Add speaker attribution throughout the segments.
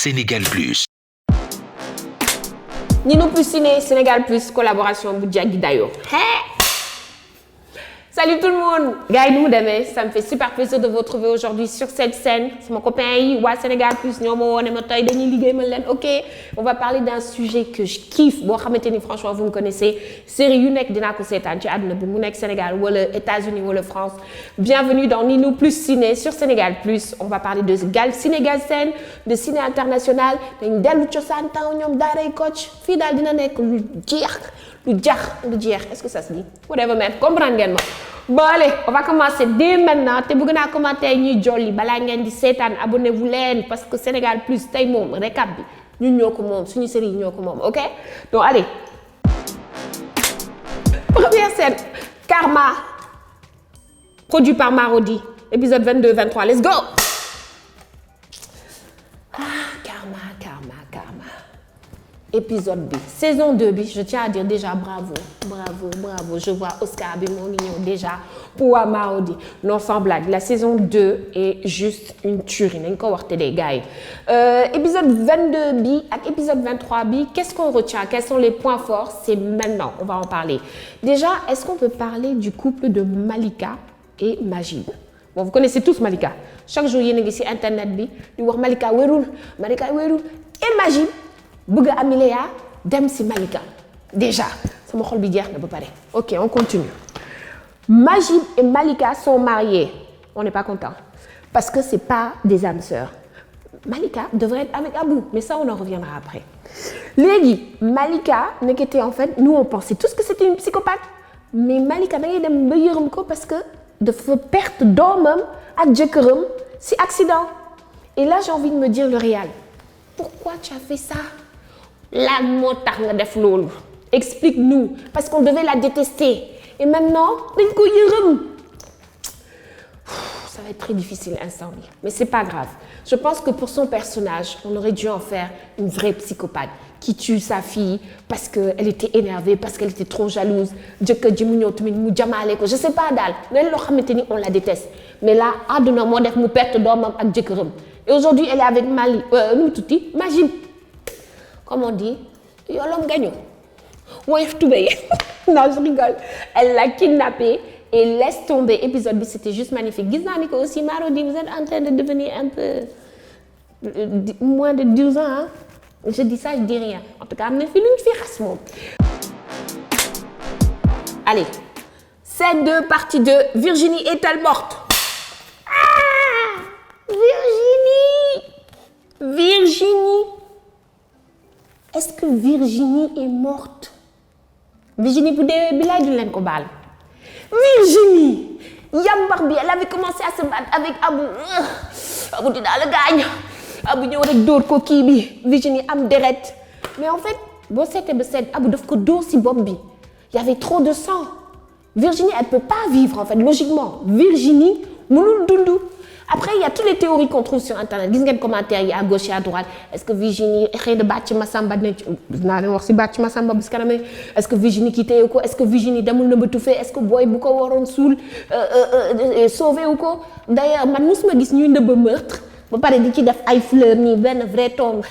Speaker 1: Sénégal Plus.
Speaker 2: Nino Plus Ciné, Sénégal Plus, collaboration bu jaggi dayo. Salut tout le monde! Gars, nous demain, ça me fait super plaisir de vous retrouver aujourd'hui sur cette scène. C'est mon copain Wa Sénégal Plus, ok? On va parler d'un sujet que je kiffe. Bon, franchement, vous me connaissez. Série Yunek Dinako Setan, tu as Sénégal, ou les États-Unis, ou la France. Bienvenue dans Nino Plus Ciné sur Sénégal Plus. On va parler de Sénégal scène, de ciné international. Fidal Dinanek, est-ce que ça se dit? Whatever, man. Comprendre. Bon allez, on va commencer dès maintenant. Te bëgg naa commenter ñuy jolli balaa ngeen di seetaan abonnez-vous leen parce que Sénégal Plus tey moom récap bi ñun ñoo ko moom suñu série ñoo ko moom, ok? Donc allez. Première scène, Karma, produit par Marodi, épisode 22-23. Let's go. Épisode B, saison 2 B, je tiens à dire déjà bravo. Je vois Oscar B, mon mignon, déjà, pour Marodi. Non, sans blague, la saison 2 est juste une tuerie. Les gars. Épisode 22 B et épisode 23 B, qu'est-ce qu'on retient? Quels sont les points forts? C'est maintenant, on va en parler. Déjà, est-ce qu'on peut parler du couple de Malika et Majid? Bon, vous connaissez tous Malika. Chaque jour, il y a sur Internet, il y a Malika Werul et Majid. bëgg Amiléa dem si Malika déjà sama xol bi jeex na ba pare. Ok, on continue. Majid et Malika sont mariés. On n'est pas content parce que c'est pas des âmes sœurs. Malika devrait être avec Abou, mais ça on en reviendra après. Léegi Malika n'était en fait, nous on pensait tous que c'était une psychopathe, mais Malika da ngay dem ba yërëm ko parce que dafa perte doomam ak jëkkëram si accident. Et là j'ai envie de me dire le réel. Pourquoi tu as fait ça? Explique-nous, parce qu'on devait la détester. Et maintenant, ça va être très difficile instant. Mais c'est pas grave. Je pense que pour son personnage, on aurait dû en faire une vraie psychopathe qui tue sa fille parce qu'elle était énervée, parce qu'elle était trop jalouse. Je sais pas d'elle. On la déteste. Mais là, et aujourd'hui, elle est avec Majid. Comme on dit, Yolom Gagnon. Non, je rigole. Elle l'a kidnappé et laisse tomber. Épisode B, c'était juste magnifique. Giznaniko aussi, Marodi, vous êtes en train de devenir un peu moins de 12 ans. Hein? Je dis ça, je dis rien. En tout cas, je fais une fille. Allez, scène 2, partie 2. Virginie est-elle morte? Ah, Virginie. Est-ce que Virginie est morte? Virginie, vous devez bien du Kobal. Virginie, Yambarbi, elle avait commencé à se battre avec Abou. Abou dit dans le gagne. Abou dit avec d'autres coquilles. Virginie am deret. Mais en fait, bon c'était Abou daf ko dóor si bopp bi. Il y avait trop de sang. Virginie, elle peut pas vivre en fait, logiquement. Virginie, mënul dundu. Après, il y a toutes les théories qu'on trouve sur Internet. Vous avez des commentaires à gauche et à droite. Est-ce que Virginie est de battre Massamba? Est-ce que Virginie quitte ou quoi? Est-ce que Virginie damul na tout fait? Est-ce que boy bu ko waron soul sauver ou quoi? D'ailleurs, man musuma gis ñuy neub meurtre ba paré di ci def ay fleurs ni ben vrai tombe.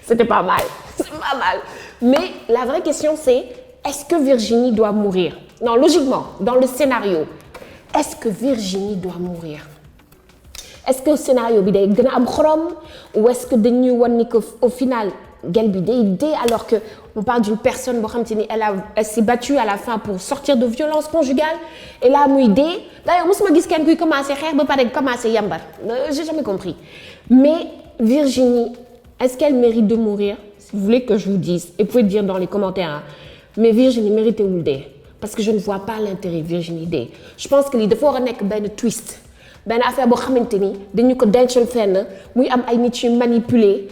Speaker 2: C'était pas mal. C'est pas mal. Mais la vraie question c'est est-ce que Virginie doit mourir? Non, logiquement, dans le scénario. Est-ce que Virginie doit mourir? Est-ce que le scénario bi day gëna am xorom ou est-ce que dañuy won ni que au final gel bi day dé alors que on parle d'une personne bo xamanteni elle s'est battue à la fin pour sortir de violence conjugale et là muy dé. D'ailleurs musuma gis kenn kuy commencer xex ba paré commencer yambar. J'ai jamais compris. Mais Virginie, est-ce qu'elle mérite de mourir? Si vous voulez que je vous dise, et vous pouvez dire dans les commentaires. Hein, mais Virginie mérite ou dé? Parce que je ne vois pas l'intérêt Virginie Day. Je pense que il faut un twist. Ben affaire bo xamanteni dañu ko dencal fenn muy am ay nit yu manipuler,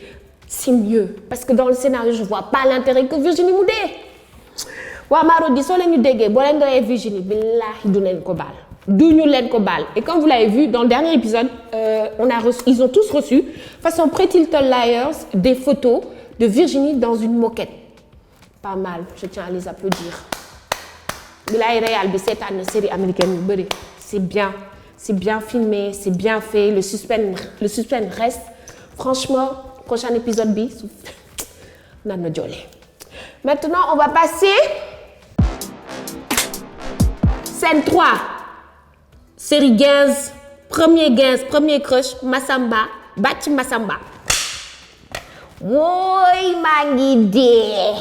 Speaker 2: c'est mieux parce que dans le scénario je vois pas l'intérêt que Virginie mu dé. Wa Marodi so lañu déggé bo len doyé Virginie billahi du len ko bal. Duñu len ko bal. Et comme vous l'avez vu dans le dernier épisode, ils ont tous reçu façon Pretty Little Liars des photos de Virginie dans une moquette. Pas mal, je tiens à les applaudir. Bilay Réal bi sétane série américaine yu bari, c'est bien. c'est bien filmé, c'est bien fait, le suspense reste. Franchement, prochain épisode bi, nan ma jolé. Maintenant, on va passer scène 3. Série 15, premier crush, Massamba, Batch Massamba. Woy maa ngi dee.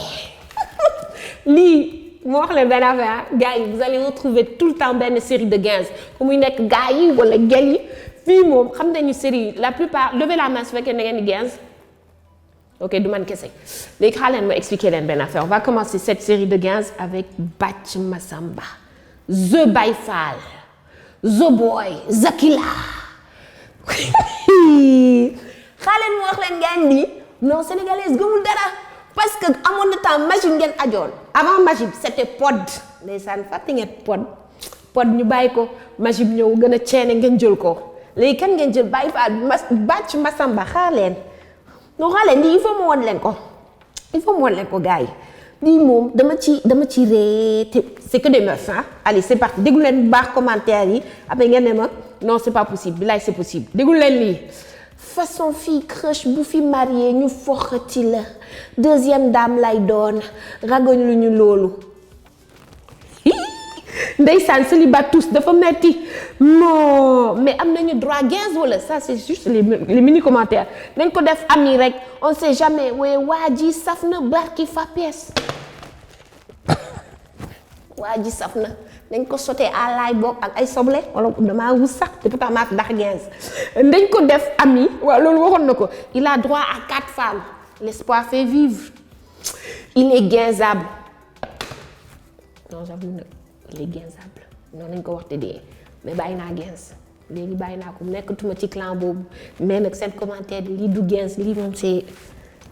Speaker 2: Lii moo wax leen benn affaire gars yi vous allez retrouver tout le temps benn série de 15 ku muy nekk gars yi wala gel yi fii moom xam nañu série la plupart levez la main su fekkee da ngeen di 15. Ok du man kese léegi xaaral leen ma expliquer leen benn affaire on va commencer cette série de 15 avec Batch Massamba, The Baye Fall, The Boy, Zakila. xaaral leen ma wax leen ngeen di non sénégalaise gëmul dara. Parce que amoon na temps Magib ngeen ajoon avant Magib c'était Pod ndeysaan fàtte ngeen Pod ñu bàyyi ko Magib ñëw gën a ceene ngeen jël ko léegi kan ngeen jël bàyyi fa Batch Massamba xaar leen lii il faut mu won leen ko gars yi lii moom dama ci ree te c'est que des meufs hein allez c'est parti déglu leen bu baax commentaire yi après ngeen ne ma non c'est pas possible bilaay c'est possible déglu leen lii façon fille crush bu fi marié ñu foxati la deuxième dame lay doon ragoñ lu ñu loolu ndeysaan célibatus dafa metti non mais am nañu droit 15 wala ça c'est juste les mini commentaires nañ ko def ami rek on sait jamais waaye waa ji saf na barki fa pièce waa ji saf na dañ ko sauté à l'ail bokk ak ay soble wala damaa wus sax te pourtant maa fi ndax 15 dañ ko def ami waaw loolu waxoon na ko il a droit à 4 femmes l'espoir fait vivre il est gainzable non j'avoue nag il est gainzable noonu lañ ko wax te dee mais bàyyi naa 15 léegi bàyyi naa ko nekkatuma ci clan boobu mais nag seen commentaire bi lii du 15 lii moom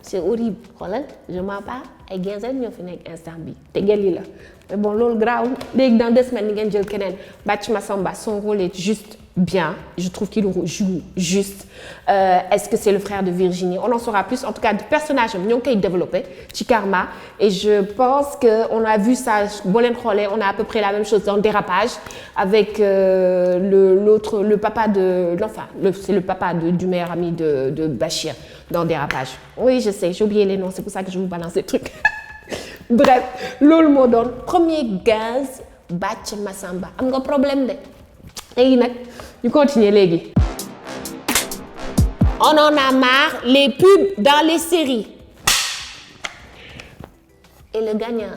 Speaker 2: c'est horrible xoolal je m'en parle ay 15 rek ñoo fi nekk instant bi te gel yi la mais bon loolu grave léegi dans 2 semaines ni ngeen jël keneen Batch Massamba son rôle est juste bien je trouve qu'il joue juste est-ce que c'est le frère de Virginie on en saura plus en tout cas du personnage am ñoo ngi koy développé ci Karma et je pense que on a vu ça boo leen xoolee on a à peu près la même chose dans Dérapage avec le papa de l'enfant c'est le papa du meilleur ami de Bachir dans Dérapage oui je sais j'ai oublié les noms c'est pour ça que je vous balance des trucs bref loolu moo doon premier 15 Batch Massamba am nga problème de léegi nag ñu continuer léegi. On en a marre les pubs dans les séries et le gagnant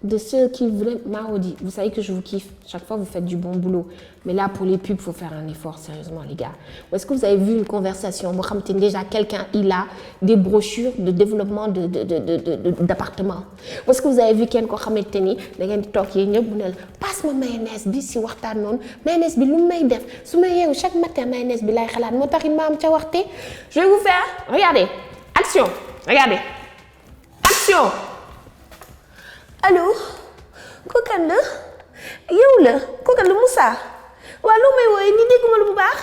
Speaker 2: de ceux qui vraiment dit vous savez que je vous kiffe chaque fois vous faites du bon boulot mais là pour les pubs faut faire un effort sérieusement les gars ou est-ce que vous avez vu une conversation boo xamante ni déjà quelqu'un il a des brochures de développement d'appartement ou est-ce que vous avez vu kenn koo xamante ni da ngeen di toog yéen ñëpp mu ne la passe ma mayonnaise bi si waxtaan noonu mayonnaise bi lu may def su ma yeewu chaque matin mayonnaise bi lay xalaat moo taxit ma am ca waxte je vais vous faire regardez action regardez action. allo kookan la yow la kookan la Moussa waaw loo may wooye ni dégguma lu bu baax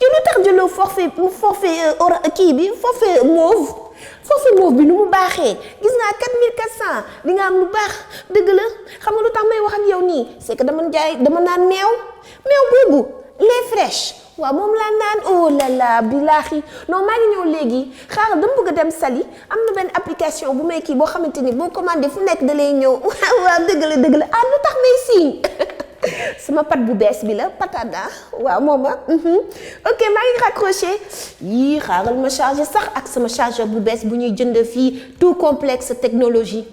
Speaker 2: yow lu tax jëloo forfait kii bi forfait mauve bi nu mu baaxee gis naa 4400 di nga am lu baax dëgg la xam nga lu tax may wax ak yow nii c'est que dama naan meew boobu lait fraîche waaw moom laa naan oh là là bilaahi non maa ngi ñëw léegi xaaral dama bëgg a dem Sali am na benn application bu may kii boo xamante ni boo commandé fu nekk da lay ñëw waaw dëgg la ah lu tax may siiñ sama pat bu bees bi la patada waaw moom ok maa ngi raccroché yii xaaral ma chargé sax ak sama chargeur bu bees bu ñuy jënd fii tout complexe technologie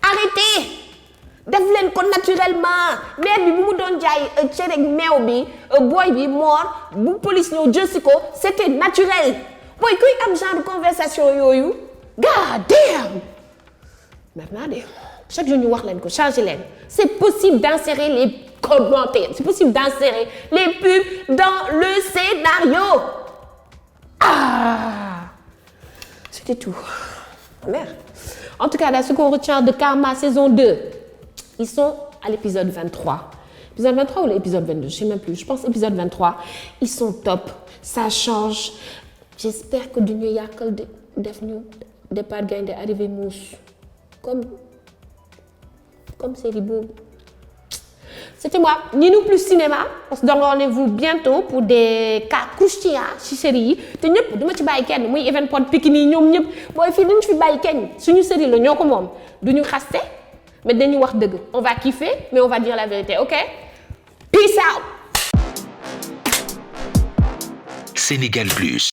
Speaker 2: arrêtez def leen ko naturellement mère bi bu mu doon jaay cere meew bi booy bi moor bu police ñëw jël si ko c'était naturel booy kuy am genre de conversation yooyu god damn maintenant de chaque jour ñu wax leen ko changer leen c'est possible d'insérer les commentaires c'est possible d'insérer les pubs dans le scénario c'était tout merde. En tout cas, là, ce qu'on retient de Karma saison 2, ils sont à l'épisode 23. Épisode 23 ou l'épisode 22, je ne sais même plus. Je pense épisode 23. Ils sont top. Ça change. j'espère que duñu yàqal def ñu départ gaynde arrivé mouche comme série boobu. C'était moi, Ninou Plus Cinéma. On se donne rendez-vous bientôt pour des cas croustillants ci série yi te ñëpp duma ci bàyyi kenn muy Evenprod Pikine yi ñoom ñëpp booy fii duñu fi bàyyi kenn suñu série la ñoo ko moom duñu xaste mais dañuy wax dëgg on va kiffer mais on va dire la vérité, ok? Peace out.
Speaker 1: Sénégal Plus.